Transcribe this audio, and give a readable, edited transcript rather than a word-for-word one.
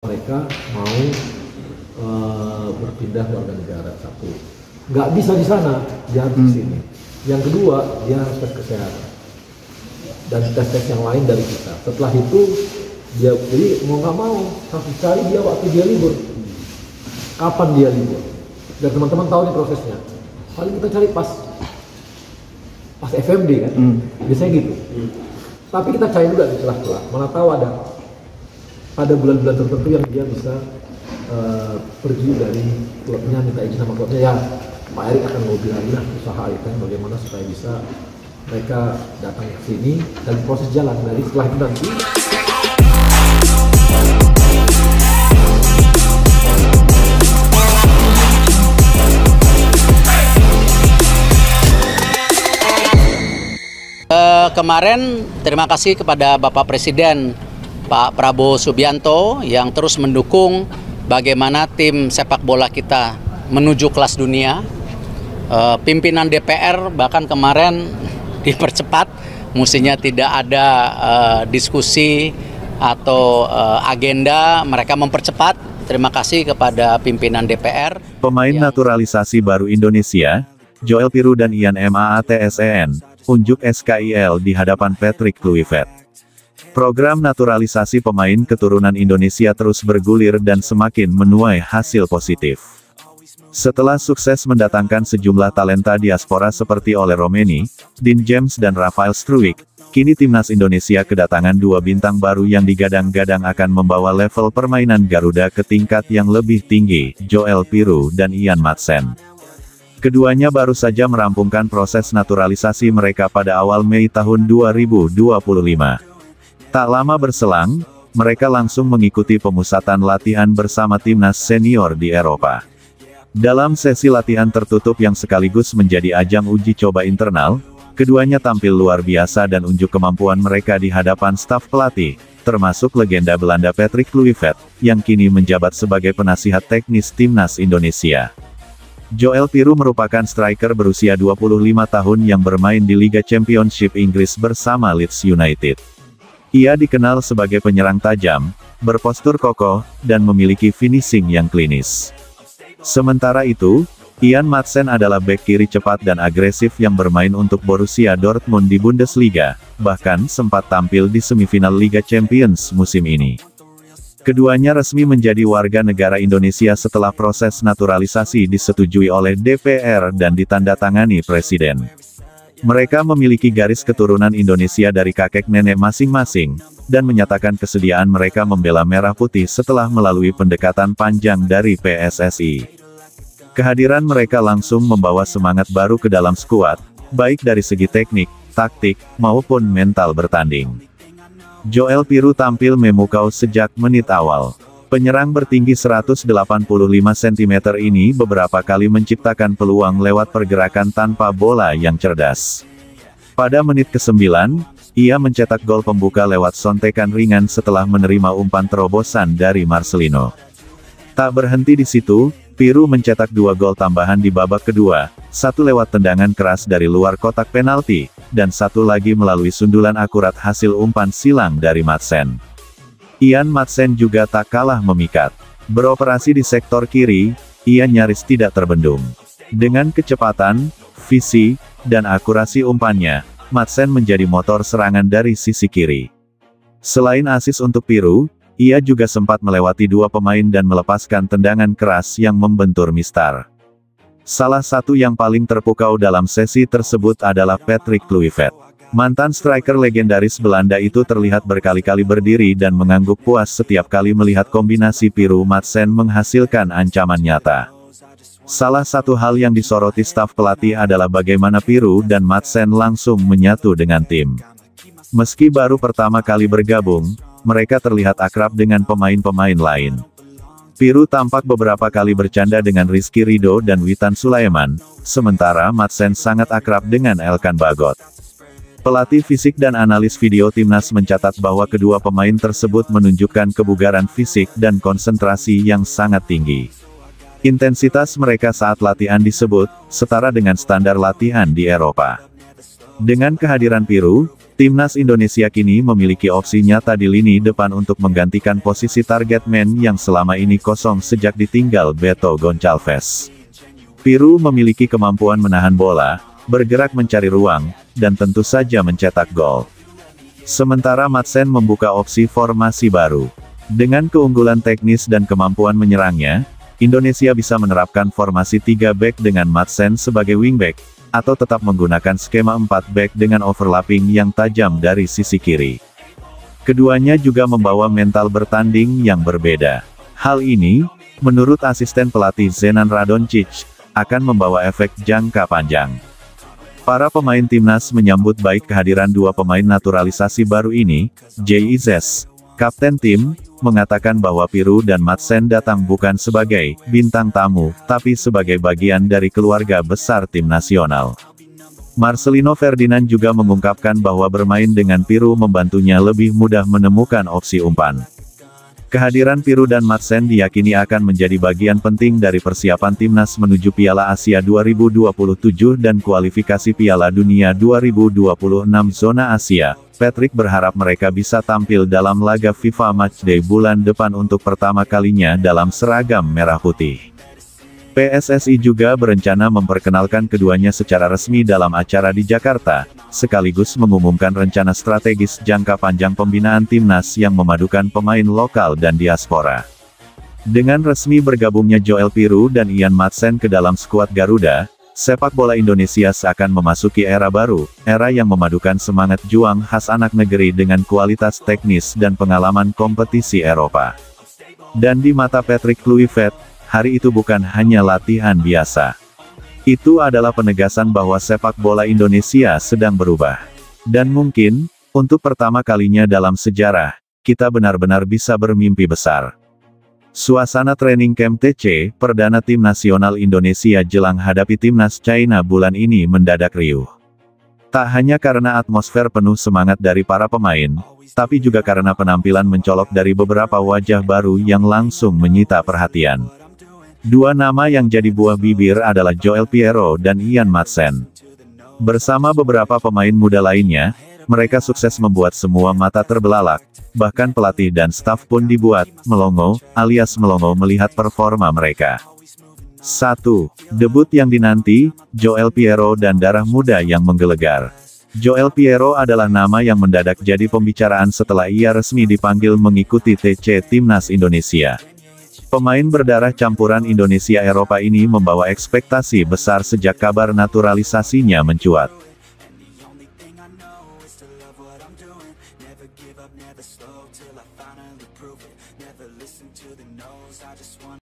mereka mau berpindah warga negara. Satu, nggak bisa di sana, dia harus di sini. Yang kedua, dia harus tes kesehatan dan tes-tes yang lain dari kita. Setelah itu dia jadi mau nggak mau harus cari dia waktu dia libur, kapan dia libur. Dan teman-teman tahu nih prosesnya. Paling kita cari pas FMD kan, biasanya gitu. Tapi kita cari juga di celah-celah. Mana tahu ada bulan-bulan tertentu yang dia bisa pergi dari klubnya, minta izin sama klubnya. Ya, Pak Erik akan ngobrol lagi lah usaha itu bagaimana supaya bisa mereka datang ke sini dan proses jalan dari setelah itu nanti. Kemarin terima kasih kepada Bapak Presiden Pak Prabowo Subianto yang terus mendukung bagaimana tim sepak bola kita menuju kelas dunia. Pimpinan DPR bahkan kemarin dipercepat, mestinya tidak ada diskusi atau agenda, mereka mempercepat. Terima kasih kepada pimpinan DPR. Pemain naturalisasi baru Indonesia, Joel Piroe dan Ian Maatsen, unjuk SKIL di hadapan Patrick Kluivert. Program naturalisasi pemain keturunan Indonesia terus bergulir dan semakin menuai hasil positif. Setelah sukses mendatangkan sejumlah talenta diaspora seperti Ole Romeni, Dean James dan Rafael Struijk, kini timnas Indonesia kedatangan dua bintang baru yang digadang-gadang akan membawa level permainan Garuda ke tingkat yang lebih tinggi, Joel Piroe dan Ian Maatsen. Keduanya baru saja merampungkan proses naturalisasi mereka pada awal Mei tahun 2025. Tak lama berselang, mereka langsung mengikuti pemusatan latihan bersama timnas senior di Eropa. Dalam sesi latihan tertutup yang sekaligus menjadi ajang uji coba internal, keduanya tampil luar biasa dan unjuk kemampuan mereka di hadapan staf pelatih, termasuk legenda Belanda Patrick Kluivert, yang kini menjabat sebagai penasihat teknis timnas Indonesia. Joel Piroe merupakan striker berusia 25 tahun yang bermain di Liga Championship Inggris bersama Leeds United. Ia dikenal sebagai penyerang tajam, berpostur kokoh, dan memiliki finishing yang klinis. Sementara itu, Ian Maatsen adalah bek kiri cepat dan agresif yang bermain untuk Borussia Dortmund di Bundesliga, bahkan sempat tampil di semifinal Liga Champions musim ini. Keduanya resmi menjadi warga negara Indonesia setelah proses naturalisasi disetujui oleh DPR dan ditandatangani Presiden. Mereka memiliki garis keturunan Indonesia dari kakek nenek masing-masing, dan menyatakan kesediaan mereka membela merah putih setelah melalui pendekatan panjang dari PSSI. Kehadiran mereka langsung membawa semangat baru ke dalam skuad, baik dari segi teknik, taktik, maupun mental bertanding. Joel Piroe tampil memukau sejak menit awal. Penyerang bertinggi 185 cm ini beberapa kali menciptakan peluang lewat pergerakan tanpa bola yang cerdas. Pada menit ke-9, ia mencetak gol pembuka lewat sontekan ringan setelah menerima umpan terobosan dari Marcelino. Tak berhenti di situ, Piroe mencetak 2 gol tambahan di babak kedua, satu lewat tendangan keras dari luar kotak penalti, dan satu lagi melalui sundulan akurat hasil umpan silang dari Maatsen. Ian Maatsen juga tak kalah memikat. Beroperasi di sektor kiri, ia nyaris tidak terbendung. Dengan kecepatan, visi, dan akurasi umpannya, Maatsen menjadi motor serangan dari sisi kiri. Selain asis untuk Piroe, ia juga sempat melewati dua pemain dan melepaskan tendangan keras yang membentur mistar. Salah satu yang paling terpukau dalam sesi tersebut adalah Patrick Kluivert. Mantan striker legendaris Belanda itu terlihat berkali-kali berdiri dan mengangguk puas setiap kali melihat kombinasi Piroe-Maatsen menghasilkan ancaman nyata. Salah satu hal yang disoroti staf pelatih adalah bagaimana Piroe dan Maatsen langsung menyatu dengan tim. Meski baru pertama kali bergabung, mereka terlihat akrab dengan pemain-pemain lain. Piroe tampak beberapa kali bercanda dengan Rizky Ridho dan Witan Sulaiman, sementara Maatsen sangat akrab dengan Elkan Bagot. Pelatih fisik dan analis video timnas mencatat bahwa kedua pemain tersebut menunjukkan kebugaran fisik dan konsentrasi yang sangat tinggi. Intensitas mereka saat latihan disebut setara dengan standar latihan di Eropa. Dengan kehadiran Piroe, Timnas Indonesia kini memiliki opsi nyata di lini depan untuk menggantikan posisi target man yang selama ini kosong sejak ditinggal Beto Goncalves. Piru memiliki kemampuan menahan bola, bergerak mencari ruang, dan tentu saja mencetak gol. Sementara Madsen membuka opsi formasi baru. Dengan keunggulan teknis dan kemampuan menyerangnya, Indonesia bisa menerapkan formasi 3 back dengan Madsen sebagai wingback, atau tetap menggunakan skema 4 back dengan overlapping yang tajam dari sisi kiri. Keduanya juga membawa mental bertanding yang berbeda. Hal ini, menurut asisten pelatih Zenan Radonjic, akan membawa efek jangka panjang. Para pemain timnas menyambut baik kehadiran dua pemain naturalisasi baru ini. JIZS, kapten tim, mengatakan bahwa Piru dan Madsen datang bukan sebagai bintang tamu, tapi sebagai bagian dari keluarga besar tim nasional. Marcelino Ferdinand juga mengungkapkan bahwa bermain dengan Piru membantunya lebih mudah menemukan opsi umpan. Kehadiran Piru dan Madsen diyakini akan menjadi bagian penting dari persiapan timnas menuju Piala Asia 2027 dan kualifikasi Piala Dunia 2026 zona Asia. Patrick berharap mereka bisa tampil dalam laga FIFA Matchday bulan depan untuk pertama kalinya dalam seragam merah putih. PSSI juga berencana memperkenalkan keduanya secara resmi dalam acara di Jakarta, sekaligus mengumumkan rencana strategis jangka panjang pembinaan timnas yang memadukan pemain lokal dan diaspora. Dengan resmi bergabungnya Joel Piru dan Ian Madsen ke dalam skuad Garuda, sepak bola Indonesia seakan memasuki era baru, era yang memadukan semangat juang khas anak negeri dengan kualitas teknis dan pengalaman kompetisi Eropa. Dan di mata Patrick Kluivert, hari itu bukan hanya latihan biasa. Itu adalah penegasan bahwa sepak bola Indonesia sedang berubah. Dan mungkin, untuk pertama kalinya dalam sejarah, kita benar-benar bisa bermimpi besar. Suasana training camp TC, perdana tim nasional Indonesia jelang hadapi timnas China bulan ini mendadak riuh. Tak hanya karena atmosfer penuh semangat dari para pemain, tapi juga karena penampilan mencolok dari beberapa wajah baru yang langsung menyita perhatian. Dua nama yang jadi buah bibir adalah Joel Piero dan Ian Madsen. Bersama beberapa pemain muda lainnya, mereka sukses membuat semua mata terbelalak, bahkan pelatih dan staf pun dibuat melongo, alias melongo melihat performa mereka. 1. Debut yang dinanti, Joel Piero dan darah muda yang menggelegar. Joel Piero adalah nama yang mendadak jadi pembicaraan setelah ia resmi dipanggil mengikuti TC Timnas Indonesia. Pemain berdarah campuran Indonesia-Eropa ini membawa ekspektasi besar sejak kabar naturalisasinya mencuat.